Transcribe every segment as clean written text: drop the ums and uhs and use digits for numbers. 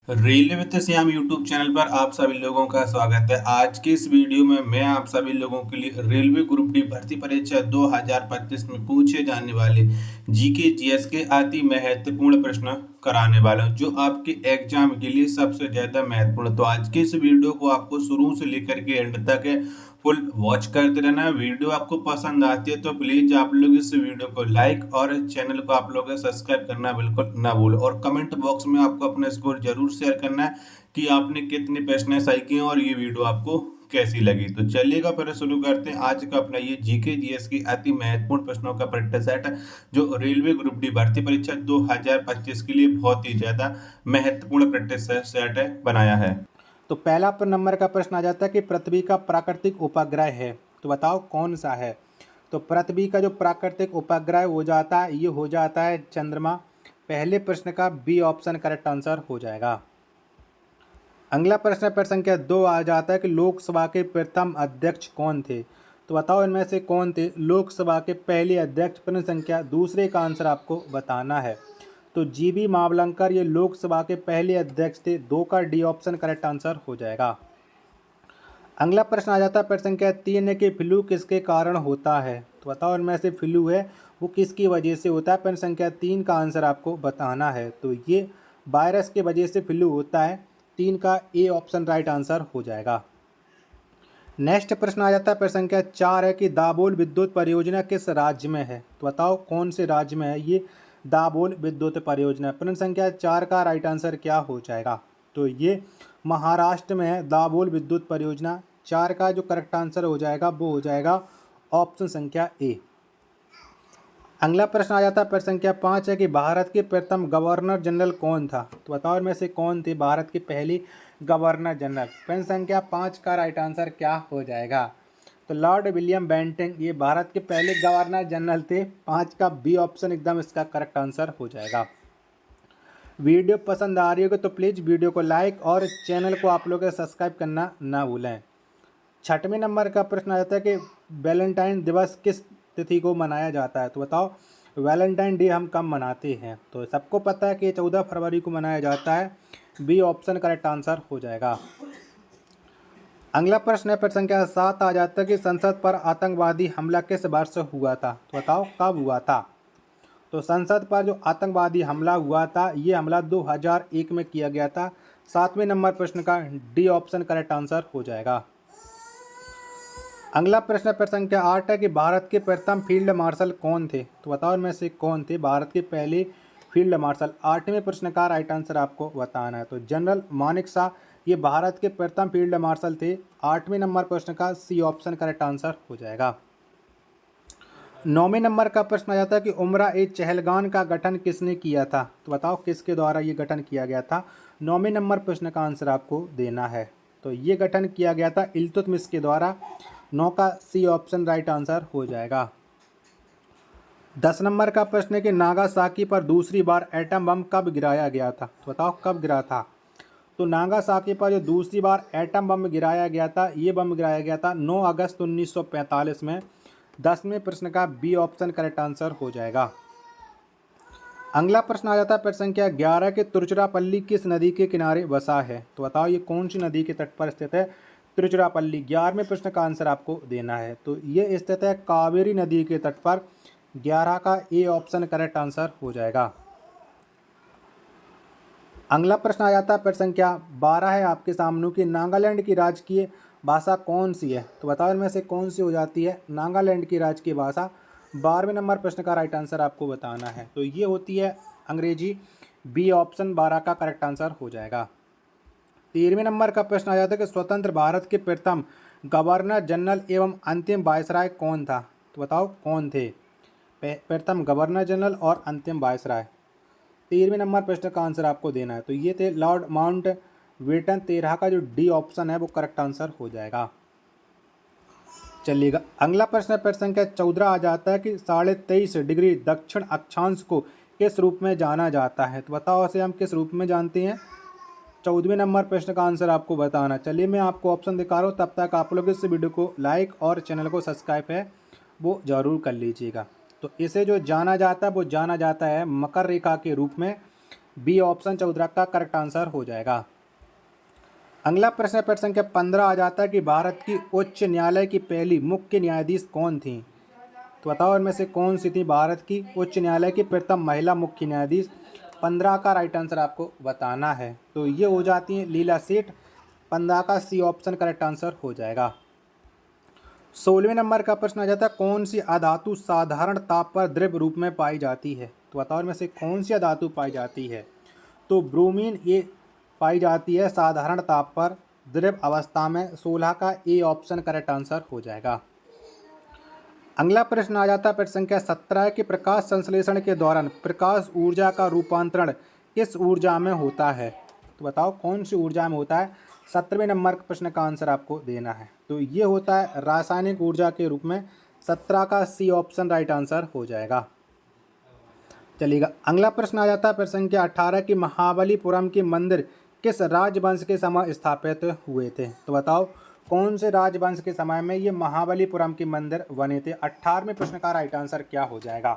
Railway with Shyam YouTube channel पर आप सभी लोगों का स्वागत है। आज की इस वीडियो में मैं आप सभी लोगों के लिए रेलवे ग्रुप डी भर्ती परीक्षा 2025 में पूछे जाने वाले जीके जीएस के अति महत्वपूर्ण प्रश्न कराने वाला हूं, जो आपके एग्जाम के लिए सबसे ज्यादा महत्वपूर्ण। तो आज की इस वीडियो को आपको शुरू से लेकर के एंड तक फुल वॉच करते रहना। वीडियो आपको पसंद आती है तो प्लीज आप लोग इस वीडियो को लाइक और चैनल को आप लोग सब्सक्राइब करना बिल्कुल ना भूलो, और कमेंट बॉक्स में आपको अपना स्कोर जरूर शेयर करना है कि आपने कितने प्रश्न सही किए और ये वीडियो आपको कैसी लगी। तो चलिएगा फिर शुरू करते हैं आज का अपना ये जीके जीएस की अति महत्वपूर्ण प्रश्नों का प्रैक्टिस सेट, जो रेलवे ग्रुप डी भर्ती परीक्षा 2025 के लिए बहुत ही ज्यादा महत्वपूर्ण प्रैक्टिस सेट है बनाया है। तो पहला नंबर का प्रश्न आ जाता है कि पृथ्वी का प्राकृतिक उपग्रह है, तो बताओ कौन सा है। तो पृथ्वी का जो प्राकृतिक उपग्रह हो जाता है ये हो जाता है चंद्रमा। पहले प्रश्न का बी ऑप्शन करेक्ट आंसर हो जाएगा। अगला प्रश्न पर संख्या 2 आ जाता है कि लोकसभा के प्रथम अध्यक्ष कौन थे। तो बताओ इनमें से कौन थे लोकसभा के पहले अध्यक्ष। प्रश्न संख्या दूसरे का आंसर आपको बताना है। तो जीबी मावलंकर ये लोकसभा के पहले अध्यक्ष थे। 2 का डी ऑप्शन करेक्ट आंसर हो जाएगा। अगला प्रश्न आ जाता है प्रश्न संख्या 3 है कि फ्लू किसके कारण होता है। तो बताओ इनमें से फ्लू है वो किसकी वजह से होता है। प्रश्न संख्या 3 का आंसर आपको बताना है। तो ये वायरस की वजह से फ्लू होता है। 3 का ए ऑप्शन राइट आंसर हो जाएगा। नेक्स्ट प्रश्न आ जाता है प्रश्न संख्या 4 है कि दाबोल विद्युत परियोजना किस राज्य में है। तो बताओ कौन से राज्य में है ये दाबोल विद्युत परियोजना। प्रश्न संख्या 4 का राइट आंसर क्या हो जाएगा। तो ये महाराष्ट्र में है दाबोल विद्युत परियोजना। 4 का जो करेक्ट आंसर हो जाएगा वो हो जाएगा ऑप्शन संख्या ए। अगला प्रश्न आ जाता है प्रश्न संख्या 5 है कि भारत के प्रथम गवर्नर जनरल कौन था। तो बताओ इनमें से कौन थे भारत के पहले गवर्नर जनरल। प्रश्न संख्या 5 का राइट आंसर क्या हो जाएगा। तो लॉर्ड विलियम बेंटिंक ये भारत के पहले गवर्नर जनरल थे। 5 का बी ऑप्शन एकदम इसका करेक्ट आंसर हो जाएगा। वीडियो पसंद आ रही होगी तो प्लीज़ वीडियो को लाइक और चैनल को आप लोग सब्सक्राइब करना ना भूलें। 6वें नंबर का प्रश्न आ जाता है कि वैलेंटाइन दिवस किस तिथि को मनाया जाता है। तो बताओ वैलेंटाइन डे हम कब मनाते हैं। तो सबको पता है कि 14 फरवरी को मनाया जाता है। बी ऑप्शन करेक्ट आंसर हो जाएगा। अगला प्रश्न है प्रश्न संख्या 7 आ जाता है कि संसद पर आतंकवादी हमला किस वर्ष हुआ था। तो बताओ कब हुआ था। तो संसद पर जो आतंकवादी हमला हुआ था ये हमला 2001 में किया गया था। 7वें नंबर प्रश्न का डी ऑप्शन करेक्ट आंसर हो जाएगा। अगला प्रश्न प्रश्न संख्या 8 है कि भारत के प्रथम फील्ड मार्शल कौन थे। तो बताओ इनमें से कौन थे भारत के पहले फील्ड मार्शल। 8वें प्रश्न का राइट आंसर आपको बताना है। तो जनरल मानेक शॉ ये भारत के प्रथम फील्ड मार्शल थे। 8वें नंबर प्रश्न का सी ऑप्शन करेक्ट आंसर हो जाएगा। 9वें नंबर का प्रश्न आ जाता है कि उमरा ए चहलगान का गठन किसने किया था। तो बताओ किसके द्वारा ये गठन किया गया था। 9वें नंबर प्रश्न का आंसर आपको देना है। तो ये गठन किया गया था इल्तुतमिश के द्वारा। 9 का सी ऑप्शन राइट आंसर हो जाएगा। 10 नंबर का प्रश्न है कि नागासाकी पर दूसरी बार एटम बम कब गिराया गया था। तो बताओ कब गिरा था। तो नागासाकी पर जो दूसरी बार एटम बम गिराया गया था ये बम गिराया गया था 9 अगस्त 1945 में। 10वें प्रश्न का बी ऑप्शन करेक्ट आंसर हो जाएगा। अगला प्रश्न आ जाता है प्रश्न संख्या 11 के तिरुचिरापल्ली किस नदी के किनारे बसा है। तो बताओ ये कौन सी नदी के तट पर स्थित है। तिरुचिरापल्ली 11वें प्रश्न का आंसर आपको देना है। तो ये स्थित है कावेरी नदी के तट पर। 11 का ए ऑप्शन करेक्ट आंसर हो जाएगा। अगला प्रश्न आ जाता है प्रश्न संख्या 12 है आपके सामने कि नागालैंड की राजकीय भाषा कौन सी है। तो बताओ इनमें से कौन सी हो जाती है नागालैंड की राजकीय भाषा। 12वें नंबर प्रश्न का राइट आंसर आपको बताना है। तो ये होती है अंग्रेजी। बी ऑप्शन 12 का करेक्ट आंसर हो जाएगा। 13वें नंबर का प्रश्न आ जाता है कि स्वतंत्र भारत के प्रथम गवर्नर जनरल एवं अंतिम वायसराय कौन था। तो बताओ कौन थे प्रथम गवर्नर जनरल और अंतिम वायसराय। 13वें नंबर प्रश्न का आंसर आपको देना है। तो ये थे लॉर्ड माउंट बेटन। 13 का जो डी ऑप्शन है वो करेक्ट आंसर हो जाएगा। चलिएगा अगला प्रश्न प्रश्न संख्या 14 आ जाता है कि 23.5 डिग्री दक्षिण अक्षांश को किस रूप में जाना जाता है। तो बताओ इसे हम किस रूप में जानते हैं। 14वें नंबर प्रश्न का आंसर आपको बताना। चलिए मैं आपको ऑप्शन दिखा रहा हूँ, तब तक आप लोग इस वीडियो को लाइक और चैनल को सब्सक्राइब है वो ज़रूर कर लीजिएगा। तो इसे जो जाना जाता है वो जाना जाता है मकर रेखा के रूप में। बी ऑप्शन चौधरी का करेक्ट आंसर हो जाएगा। अगला प्रश्न प्रश्न संख्या 15 आ जाता है कि भारत की उच्च न्यायालय की पहली मुख्य न्यायाधीश कौन थी। तो बताओ इनमें से कौन सी थी भारत की उच्च न्यायालय की प्रथम महिला मुख्य न्यायाधीश। 15 का राइट आंसर आपको बताना है। तो ये हो जाती है लीला सेठ। 15 का सी ऑप्शन करेक्ट आंसर हो जाएगा। 16वें नंबर का प्रश्न आ जाता है कौन सी अधातु साधारण ताप पर द्रव रूप में पाई जाती है। तो बताओ इनमें से कौन सी अधातु पाई जाती है। तो ब्रोमीन ये पाई जाती है साधारण ताप पर द्रव अवस्था में। 16 का ए ऑप्शन करेक्ट आंसर हो जाएगा। अगला प्रश्न आ जाता है प्रश्न संख्या 17 कि प्रकाश संश्लेषण के दौरान प्रकाश ऊर्जा का रूपांतरण किस ऊर्जा में होता है। तो बताओ कौन सी ऊर्जा में होता है। 17वें नंबर के प्रश्न का आंसर आपको देना है। तो ये होता है रासायनिक ऊर्जा के रूप में। 17 का सी ऑप्शन राइट आंसर हो जाएगा। चलिएगा अगला प्रश्न आ जाता है प्रश्न संख्या 18 कि महाबलीपुरम के मंदिर किस राजवंश के समय स्थापित हुए थे। तो बताओ कौन से राजवंश के समय में ये महाबलीपुरम के मंदिर बने थे। 18वें प्रश्न का राइट आंसर क्या हो जाएगा।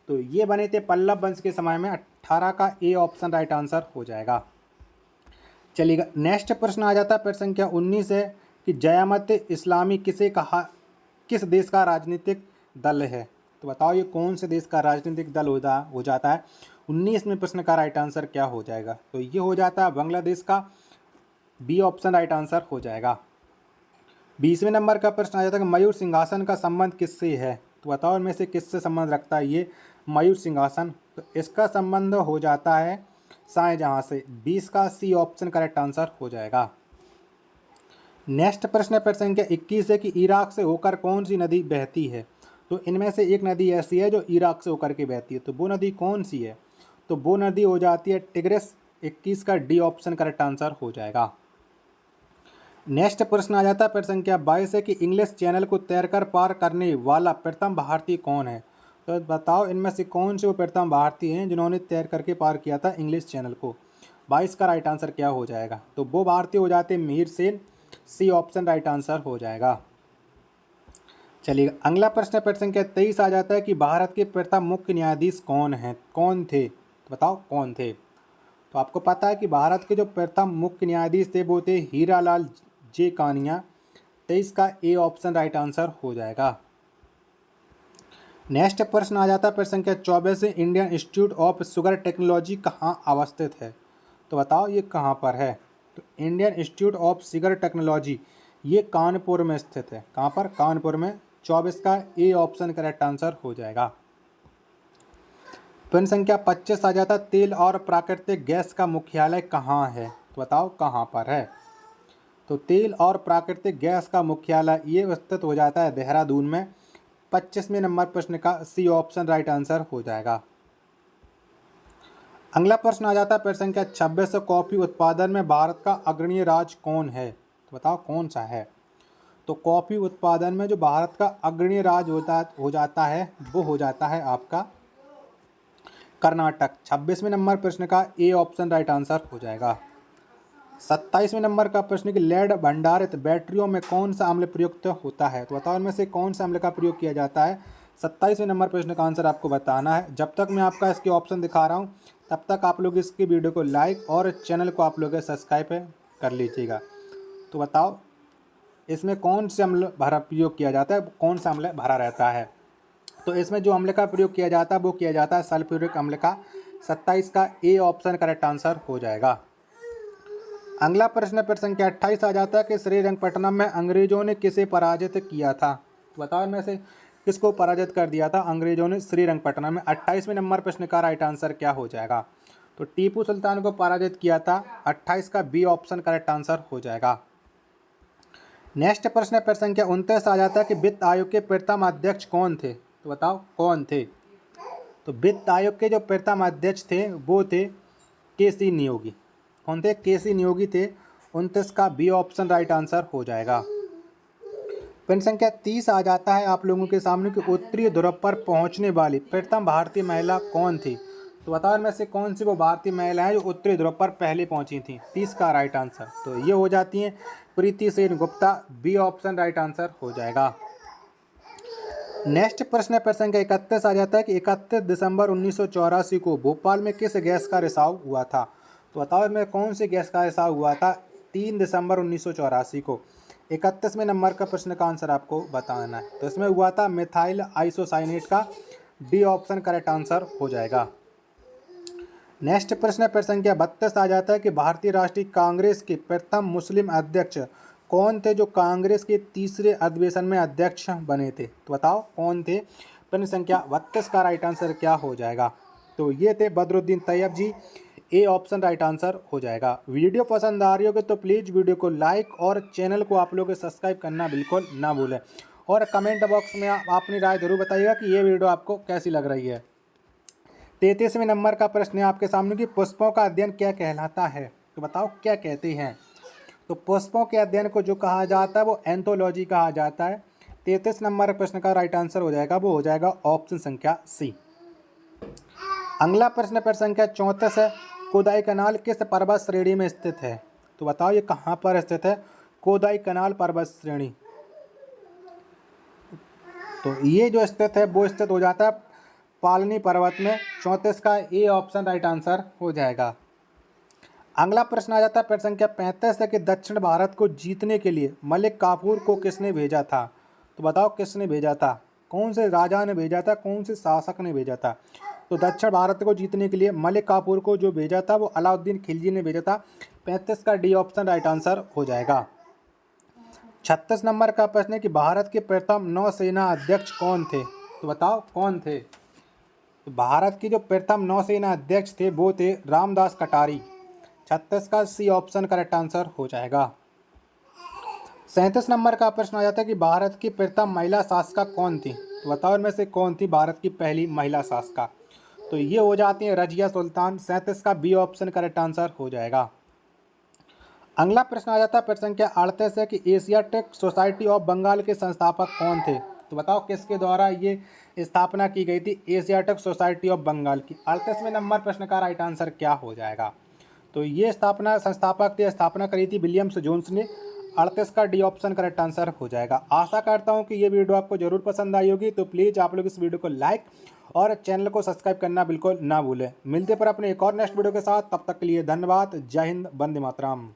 तो ये बने थे पल्लव वंश के समय में। 18 का ए ऑप्शन राइट आंसर हो जाएगा। चलिएगा नेक्स्ट प्रश्न आ जाता है प्रश्न संख्या 19 है कि जमात इस्लामी किस देश का राजनीतिक दल है। तो बताओ ये कौन से देश का राजनीतिक दल हो जाता है। 19वें प्रश्न का राइट आंसर क्या हो जाएगा। तो ये हो जाता है बांग्लादेश का। बी ऑप्शन राइट आंसर हो जाएगा। 20वें नंबर का प्रश्न आ जाता है कि मयूर सिंहासन का संबंध किससे है। तो बताओ इनमें से किससे संबंध रखता है ये मयूर सिंहासन। तो इसका संबंध हो जाता है शाहजहां से। 20 का सी ऑप्शन करेक्ट आंसर हो जाएगा। नेक्स्ट प्रश्न संख्या 21 है कि इराक से होकर कौन सी नदी बहती है। तो इनमें से एक नदी ऐसी है जो इराक से होकर के बहती है। तो वो नदी कौन सी है। तो वो नदी हो जाती है टिग्रिस। 21 का डी ऑप्शन करेक्ट आंसर हो जाएगा। नेक्स्ट प्रश्न आ जाता है प्रश्न संख्या 22 है कि इंग्लिश चैनल को तैरकर पार करने वाला प्रथम भारतीय कौन है। तो बताओ इनमें से कौन से वो प्रथम भारतीय हैं जिन्होंने तैर करके पार किया था इंग्लिश चैनल को। 22 का राइट आंसर क्या हो जाएगा। तो वो भारतीय हो जाते हैं Mihir Sen. C option right answer हो जाएगा। चलिए अगला प्रश्न संख्या 23 आ जाता है कि भारत के प्रथम मुख्य न्यायाधीश कौन थे। तो बताओ कौन थे। तो आपको पता है कि भारत के जो प्रथम मुख्य न्यायाधीश थे वो थे हीरालाल जे कानिया। 23 का ए ऑप्शन राइट आंसर हो जाएगा। नेक्स्ट प्रश्न आ जाता है प्रश्न संख्या 24 से Indian institute of sugar technology कहाँ अवस्थित है। तो बताओ ये कहाँ पर है। तो Indian institute of sugar technology ये कानपुर में स्थित है। कहाँ पर कानपुर में। 24 का ए ऑप्शन करेक्ट आंसर हो जाएगा। प्रश्न संख्या 25 आ जाता है तेल और प्राकृतिक गैस का मुख्यालय कहाँ है। तो बताओ कहाँ पर है। तो तेल और प्राकृतिक गैस का मुख्यालय ये स्थित हो जाता है देहरादून में। 25वें नंबर प्रश्न का सी ऑप्शन राइट आंसर हो जाएगा। अगला प्रश्न आ जाता है प्रश्न संख्या 26 कॉफी उत्पादन में भारत का अग्रणी राज्य कौन है। तो बताओ कौन सा है। तो कॉफी उत्पादन में जो भारत का अग्रणी राज्य हो जाता है वो हो जाता है आपका कर्नाटक। 26वें नंबर प्रश्न का ए ऑप्शन राइट आंसर हो जाएगा। 27वें नंबर का प्रश्न कि लेड भंडारित बैटरियों में कौन सा अम्ल प्रयुक्त होता है। तो बताओ इनमें से कौन सा अम्ल का प्रयोग किया जाता है। 27वें नंबर प्रश्न का आंसर आपको बताना है। जब तक मैं आपका इसके ऑप्शन दिखा रहा हूँ तब तक आप लोग इसकी वीडियो को लाइक और चैनल को आप लोग सब्सक्राइब कर लीजिएगा। तो बताओ इसमें कौन से अम्ल भरा प्रयोग किया जाता है, कौन सा अम्ल भरा रहता है। तो इसमें जो अम्ल का प्रयोग किया जाता है वो किया जाता है सल्फ्यूरिक अम्ल का। 27 का ए ऑप्शन करेक्ट आंसर हो जाएगा। अगला प्रश्न संख्या 28 आ जाता है कि श्रीरंगपट्टनम में अंग्रेजों ने किसे पराजित किया था। तो बताओ इनमें से किसको पराजित कर दिया था अंग्रेजों ने श्रीरंगपट्टनम में। 28वें नंबर प्रश्न का राइट आंसर क्या हो जाएगा। तो टीपू सुल्तान को पराजित किया था। 28 का बी ऑप्शन करेक्ट आंसर हो जाएगा। नेक्स्ट प्रश्न संख्या 29 आ जाता है कि वित्त आयोग के प्रथम अध्यक्ष कौन थे। तो बताओ कौन थे। तो वित्त आयोग के जो प्रथम अध्यक्ष थे वो थे के.सी. नियोगी। कौन थे। के.सी. नियोगी थे। 29 का बी ऑप्शन राइट आंसर हो जाएगा। प्रश्न संख्या 30 आ जाता है आप लोगों के सामने कि उत्तरी ध्रुव पर पहुंचने वाली प्रथम भारतीय महिला कौन थी। तो बताओ इनमें से कौन सी वो भारतीय महिलाएं जो उत्तरी ध्रुव पर पहले पहुंची थी। 30 का राइट आंसर तो ये हो जाती हैं Preeti Sen Gupta. B option right answer हो जाएगा। नेक्स्ट प्रश्न है प्रश्न संख्या 31 आ जाता है कि 31 दिसंबर 1984 को भोपाल में किस गैस का रिसाव हुआ था। तो बताओ इसमें कौन सी गैस का रिसाव हुआ था 3 दिसंबर 1984 को। 31वें नंबर का प्रश्न का आंसर आपको बताना है। तो इसमें हुआ था मिथाइल आइसोसाइनेट का डी ऑप्शन करेक्ट आंसर हो जाएगा। नेक्स्ट प्रश्न है प्रश्न संख्या 32 आ जाता है कि भारतीय राष्ट्रीय कांग्रेस के प्रथम मुस्लिम अध्यक्ष कौन थे जो कांग्रेस के तीसरे अधिवेशन में अध्यक्ष बने थे। तो बताओ कौन थे। प्रश्न संख्या 32 का राइट आंसर क्या हो जाएगा। तो ये थे बदरुद्दीन तैयब जी। ए ऑप्शन राइट आंसर हो जाएगा। वीडियो पसंद आ रही होगी तो प्लीज़ वीडियो को लाइक और चैनल को आप लोग सब्सक्राइब करना बिल्कुल ना भूलें और कमेंट बॉक्स में आप अपनी राय जरूर बताइएगा कि ये वीडियो आपको कैसी लग रही है। 33वें नंबर का प्रश्न है आपके सामने कि पुष्पों का अध्ययन क्या कहलाता है। तो बताओ क्या कहते हैं। तो पुष्पों के अध्ययन को जो कहा जाता है वो एंथोलॉजी कहा जाता है। 33 नंबर प्रश्न का राइट आंसर हो जाएगा वो हो जाएगा ऑप्शन संख्या सी। अगला प्रश्न संख्या 34 है कोदाई कनाल किस पर्वत श्रेणी में स्थित है। तो बताओ ये कहाँ पर स्थित है कोदाई कनाल पर्वत श्रेणी। तो ये जो स्थित है वो स्थित हो जाता है पालनी पर्वत में। 34 का ए ऑप्शन राइट आंसर हो जाएगा। अगला प्रश्न आ जाता है प्रश्न संख्या 35 है कि दक्षिण भारत को जीतने के लिए मलिक काफूर को किसने भेजा था। तो बताओ किसने भेजा था। कौन से राजा ने भेजा था कौन से शासक ने भेजा था। तो दक्षिण भारत को जीतने के लिए मलिक काफूर को जो भेजा था वो अलाउद्दीन खिलजी ने भेजा था। 35 का डी ऑप्शन राइट आंसर हो जाएगा। 36 नंबर का प्रश्न है कि भारत के प्रथम नौसेना अध्यक्ष कौन थे। तो बताओ कौन थे। तो भारत की जो प्रथम नौसेना अध्यक्ष थे वो थे रामदास कटारी। 36 का सी ऑप्शन करेक्ट आंसर हो जाएगा। 37 नंबर का प्रश्न आ जाता है कि भारत की प्रथम महिला शासिका कौन थी। तो बताओ इनमें से कौन थी भारत की पहली महिला शासिका। तो ये हो जाती है रजिया सुल्तान। 37 का बी ऑप्शन करेक्ट आंसर हो जाएगा। अगला प्रश्न आ जाता है प्रश्न संख्या 38 है कि एशियाटिक सोसाइटी ऑफ बंगाल के संस्थापक कौन थे। तो बताओ किसके द्वारा ये स्थापना की गई थी एशियाटिक सोसाइटी ऑफ बंगाल की। 38वें नंबर प्रश्न का राइट आंसर क्या हो जाएगा। तो ये स्थापना करी थी विलियम्स जोन्स ने। 38 का डी ऑप्शन करेक्ट आंसर हो जाएगा। आशा करता हूँ कि ये वीडियो आपको जरूर पसंद आई होगी। तो प्लीज़ आप लोग इस वीडियो को लाइक और चैनल को सब्सक्राइब करना बिल्कुल ना भूलें। मिलते पर अपने एक और नेक्स्ट वीडियो के साथ। तब तक के लिए धन्यवाद। जय हिंद। वंदे मातरम।